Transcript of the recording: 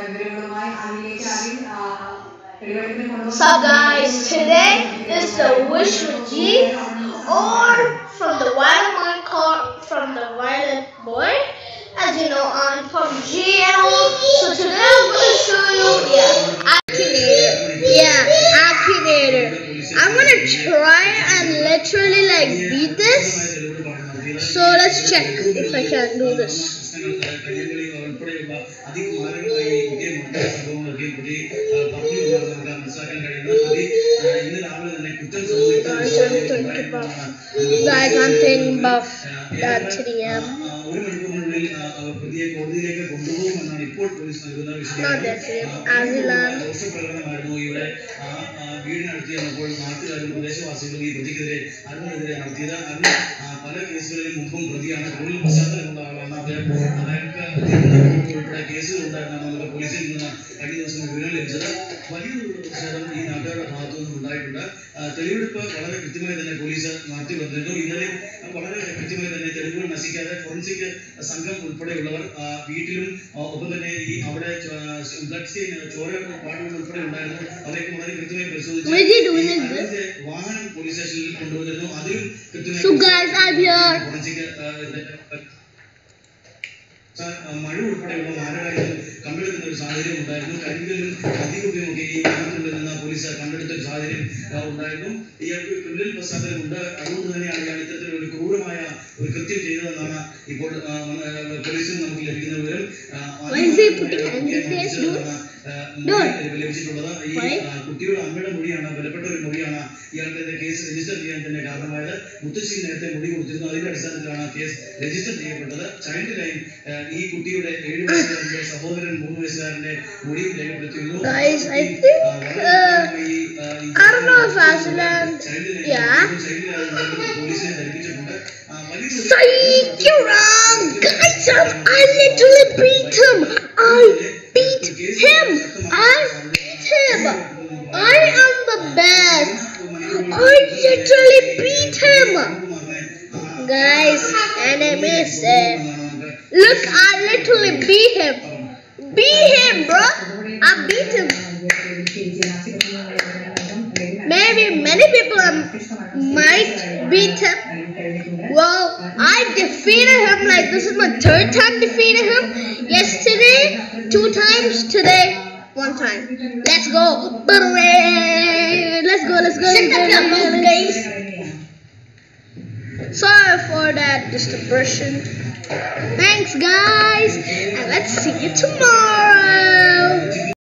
So guys, today is the Wish with G, or from the Violet card from the Violet Boy, as you know, on PUBG and all. So today I'm going to show you, Akinator. Yeah, Akinator. I'm going to try and literally like beat this. So let's check if I can do this. Guys, I'm playing buff. That's the not that Azilan. തെളിവെടുപ്പ് വളരെ കൃത്യമായി തന്നെ police നടത്തി വന്നിരുന്നു. ഇന്നലെ വളരെ കൃത്യമായി തന്നെ തെളിവുകൾ നശിക്കാതെ ഫോറൻസിക് സംഘം ഉൾപ്പെടെയുള്ളവർ വീട്ടിലും ഒപ്പം തന്നെ ഈ അവിടെ ബ്ലഡ് സ്റ്റെയിൻ ചോര പാടുകൾ ഉൾപ്പെടെ ഉണ്ടായിരുന്നു. അവരെയൊക്കെ വളരെ കൃത്യമായി പരിശോധിച്ച് വാഹനം പോലീസ് സ്റ്റേഷനിൽ കൊണ്ടുവന്നിരുന്നു. അതിലും കൃത്യമായി ഫോറൻസിക് മഴ ഉൾപ്പെടെയുള്ള മാരകായുധം കണ്ടെടുക്കുന്ന ഒരു സാഹചര്യം ഉണ്ടായിരുന്നു. കരിങ്കല്ലും അധികമൊക്കെ ഈ വാഹനത്തിൽ നിന്ന് പോലീസ് കണ്ടെടുത്ത ഒരു സാഹചര്യം ഉണ്ടായിരുന്നു. ഇയാൾക്ക് ക്രിമിനൽ പശ്ചാത്തലമുണ്ട്. അതുകൊണ്ട് തന്നെയാണ് ഇയാൾ ഇത്തരത്തിലുള്ള ഒരു ക്രൂരമായ ഒരു കൃത്യം ചെയ്തതെന്നാണ് ഇപ്പോൾ പോലീസിൽ നമുക്ക് ലഭിക്കുന്ന വിവരം. ലഭിച്ചിട്ടുള്ളത് ഈ കുട്ടിയുടെ അമ്മയുടെ മൊഴിയാണ്, ബലപ്പെട്ട ഒരു മൊഴിയാണ് ഇയാൾക്ക് കേസ് രജിസ്റ്റർ ചെയ്യാൻ തന്നെ കാരണമായത്. മുത്തശ്ശി നേരത്തെ മൊഴി കൊടുത്തിരുന്നു. അതിന്റെ അടിസ്ഥാനത്തിലാണ് കേസ് രജിസ്റ്റർ ചെയ്യപ്പെട്ടത്. ചൈൽഡ് ലൈൻ ഈ കുട്ടിയുടെ 7 വയസ്സുകാരന്റെ സഹോദരൻ 3 വയസ്സുകാരന്റെ മൊഴി രേഖപ്പെടുത്തിയിരുന്നു. പോലീസിനെ ധരിപ്പിച്ചിട്ടുണ്ട്. You're wrong, guys. I literally beat him. I beat him. I am the best. I literally beat him, guys. Enemies. Look, I literally beat him. Beat him, bro. I beat him. Maybe many people might beat him. Well, I defeated him. Like, this is my 3rd time defeating him. Yesterday 2 times, today 1 time. Let's go. Let's go. Shut up your mouth, guys. Sorry for that distraction. Thanks, guys, and let's see you tomorrow.